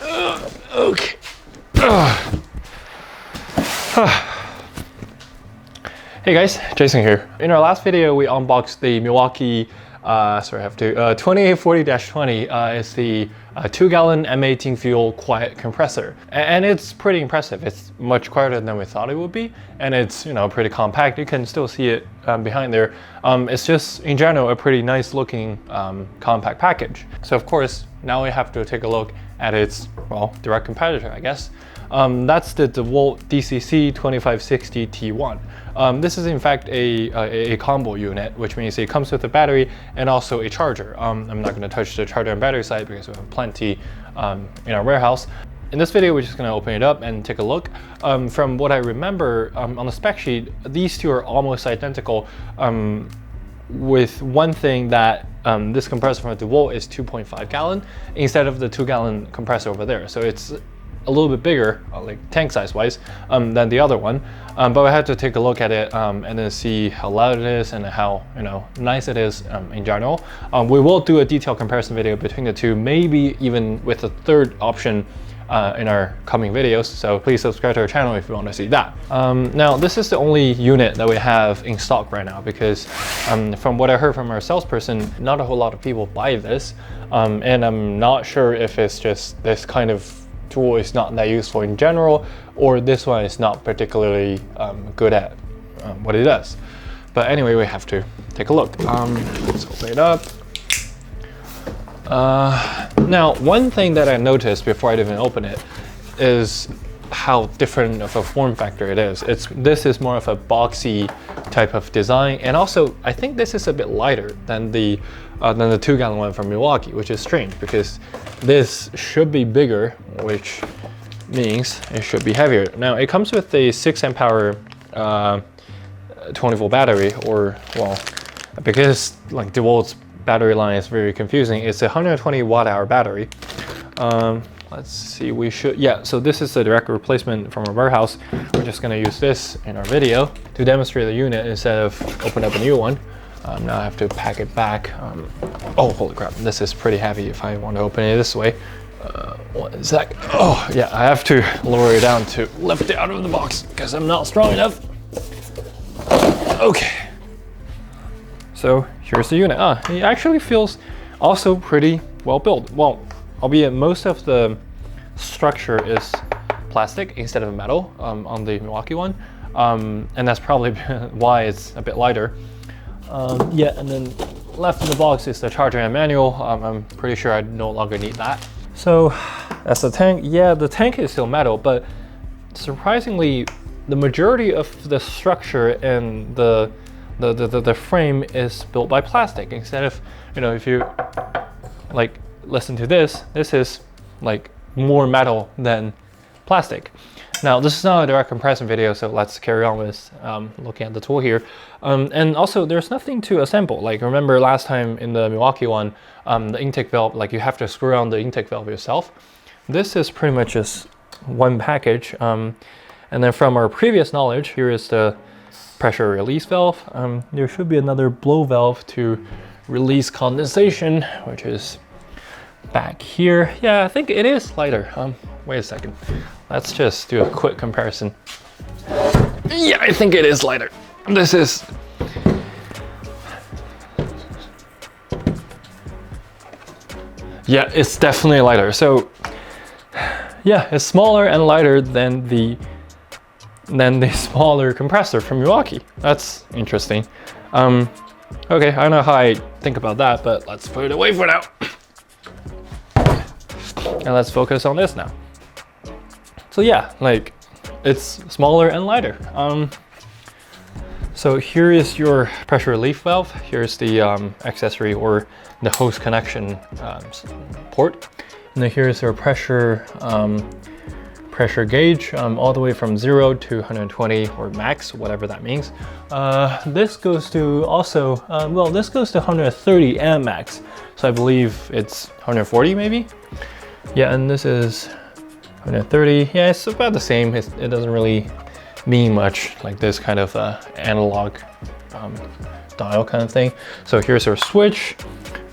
Okay. Hey guys, Jason here. In our last video, we unboxed the Milwaukee 2840-20. It's the 2-gallon M18 fuel quiet compressor, and it's pretty impressive. It's much quieter than we thought it would be, and it's pretty compact. You can still see it behind there. It's just in general a pretty nice looking compact package. So of course now we have to take a look at its direct competitor, I guess. That's the DeWalt DCC2560 T1. This is in fact a combo unit, which means it comes with a battery and also a charger. I'm not going to touch the charger and battery side because we have plenty in our warehouse. In this video, we're just going to open it up and take a look. From what I remember on the spec sheet, these two are almost identical, with one thing that this compressor from DeWalt is 2.5 gallon instead of the 2-gallon compressor over there. So it's a little bit bigger, like tank size wise, than the other one. But I had to take a look at it and then see how loud it is and how nice it is in general. We will do a detailed comparison video between the two, maybe even with a third option in our coming videos. So please subscribe to our channel if you want to see that. Now this is the only unit that we have in stock right now because from what I heard from our salesperson, not a whole lot of people buy this, and I'm not sure if it's just this kind of tool is not that useful in general, or this one is not particularly good at what it does. But anyway, we have to take a look. Let's open it up. Now, one thing that I noticed before I even open it is how different of a form factor it is. This is more of a boxy type of design, and also I think this is a bit lighter than the 2-gallon one from Milwaukee, which is strange because this should be bigger, which means it should be heavier. Now it comes with a 6 amp hour 20-volt battery, or because like DeWalt's battery line is very confusing, it's a 120 watt-hour battery. Let's see, so this is the direct replacement from our warehouse. We're just gonna use this in our video to demonstrate the unit instead of open up a new one. Now I have to pack it back. Oh, holy crap, this is pretty heavy if I want to open it this way. 1 sec. Oh, yeah, I have to lower it down to lift it out of the box because I'm not strong enough. Okay. So here's the unit. It actually feels also pretty well built. Well, albeit most of the structure is plastic instead of metal on the Milwaukee one. And that's probably why it's a bit lighter. Yeah, and then left in the box is the charger and manual. I'm pretty sure I no longer need that. So that's the tank. Yeah, the tank is still metal, but surprisingly, the majority of the structure and the frame is built by plastic instead of, if you like listen to this is like more metal than plastic. Now this is not a direct comparison video, so let's carry on with looking at the tool here. And also there's nothing to assemble. Like remember last time in the Milwaukee one, the intake valve, like you have to screw on the intake valve yourself. This is pretty much just one package. And then from our previous knowledge, here is the pressure release valve. There should be another blow valve to release condensation, which is back here. Yeah, I think it is lighter. Wait a second. Let's just do a quick comparison. Yeah, I think it is lighter. This is... Yeah, it's definitely lighter. So, yeah, it's smaller and lighter than the smaller compressor from Milwaukee. That's interesting. Okay, I don't know how I think about that, but let's put it away for now. And let's focus on this now. So yeah, like it's smaller and lighter. So here is your pressure relief valve. Here's the accessory or the hose connection port. And then here's our pressure gauge, all the way from 0 to 120 or max, whatever that means. This goes to also, this goes to 130 and max. So I believe it's 140 maybe. Yeah, and this is 130. Yeah, it's about the same. It doesn't really mean much, like this kind of analog dial kind of thing. So here's our switch,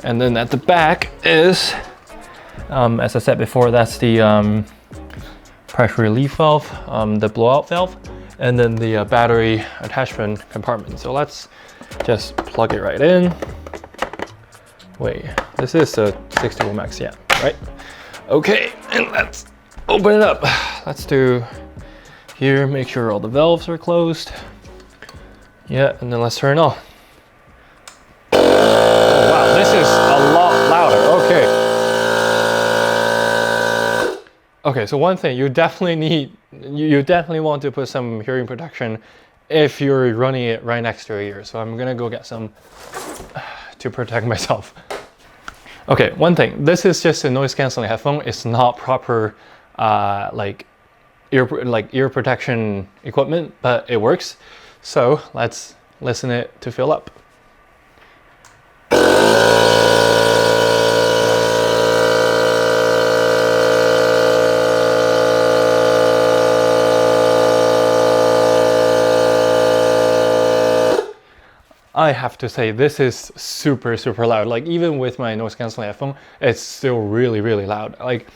and then at the back is As I said before, that's the pressure relief valve, the blowout valve, and then the battery attachment compartment. So let's just plug it right in. Wait, this is a 60 volt max, yeah, right? Okay, and let's open it up. Let's do here, make sure all the valves are closed. Yeah, and then let's turn it on. Oh, wow, this is a lot louder, okay. Okay, so one thing, you definitely want to put some hearing protection if you're running it right next to your ear. So I'm gonna go get some to protect myself. Okay, one thing, this is just a noise canceling headphone. It's not proper like ear protection equipment, but it works. So let's listen it to fill up. I have to say, this is super, super loud. Like even with my noise canceling headphone, it's still really, really loud. Like,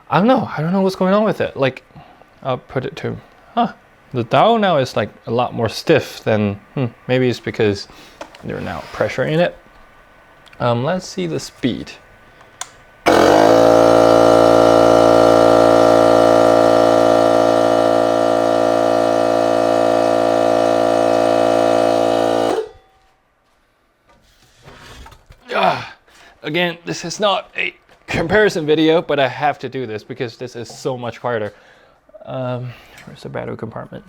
I don't know what's going on with it. Like, I'll put it to, the dial now is like a lot more stiff than, maybe it's because there's now pressure in it. Let's see the speed. Again, this is not a comparison video, but I have to do this because this is so much quieter. Where's the battery compartment?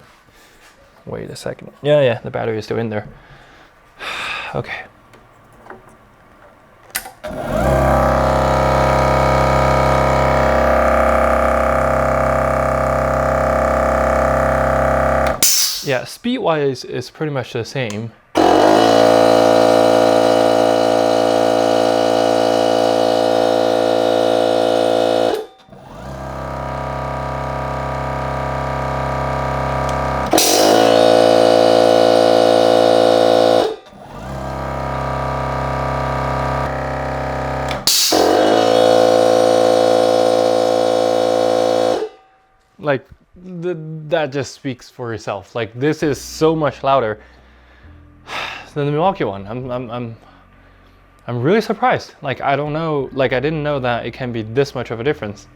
Wait a second. Yeah, the battery is still in there. Okay. Yeah, speed-wise, it's pretty much the same. Like that just speaks for itself. Like this is so much louder than the Milwaukee one. I'm really surprised. Like I don't know. Like I didn't know that it can be this much of a difference.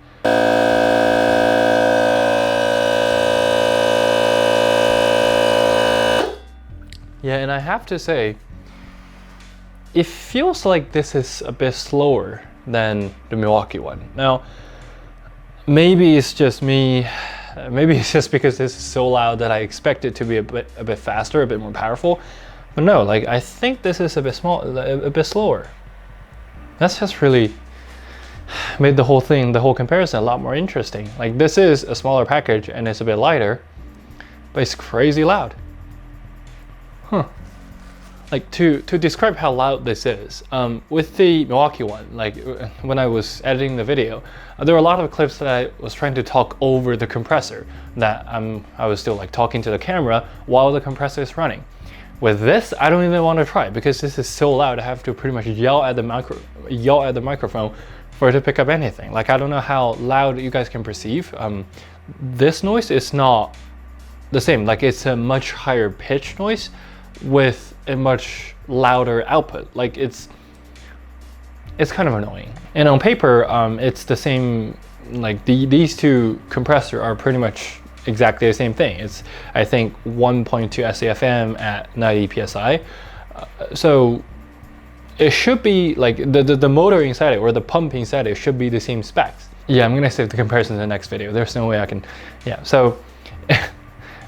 Yeah, and I have to say, it feels like this is a bit slower than the Milwaukee one. Now, maybe it's just me. Maybe it's just because this is so loud that I expect it to be a bit faster, a bit more powerful. But no, like I think this is a bit slower. That's just really made the whole comparison a lot more interesting. Like this is a smaller package and it's a bit lighter, but it's crazy loud. Like to describe how loud this is, with the Milwaukee one, like when I was editing the video, there were a lot of clips that I was trying to talk over the compressor, that I was still like talking to the camera while the compressor is running. With this, I don't even want to try because this is so loud. I have to pretty much yell at the microphone for it to pick up anything. Like I don't know how loud you guys can perceive. This noise is not the same. Like it's a much higher pitch noise with a much louder output. Like it's kind of annoying. And on paper, it's the same. Like these two compressors are pretty much exactly the same thing. It's I think 1.2 SAFM at 90 psi. So it should be like the motor inside it or the pump inside it should be the same specs. Yeah, I'm gonna save the comparison in the next video. There's no way I can. Yeah, so.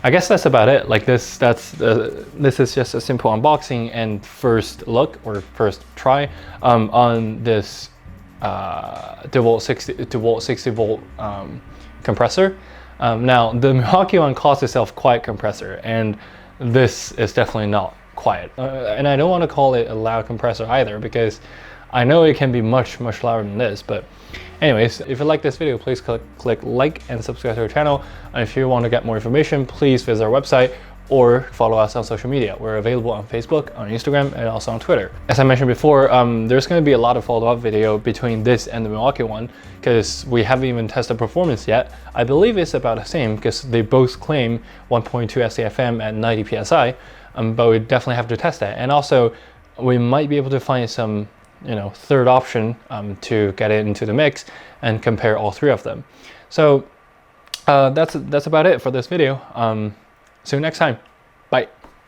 I guess that's about it. Like this is just a simple unboxing and first look or first try on this DeWalt 60 volt compressor. Now the Milwaukee one calls itself quiet compressor, and this is definitely not quiet. And I don't want to call it a loud compressor either because I know it can be much louder than this. But anyways, if you like this video, please click like and subscribe to our channel. And if you want to get more information, please visit our website or follow us on social media. We're available on Facebook, on Instagram, and also on Twitter. As I mentioned before, there's going to be a lot of follow-up video between this and the Milwaukee one, because we haven't even tested performance yet. I believe it's about the same because they both claim 1.2 SCFM at 90 psi, but we definitely have to test that. And also, we might be able to find some, third option to get it into the mix and compare all three of them. So that's about it for this video. See you next time.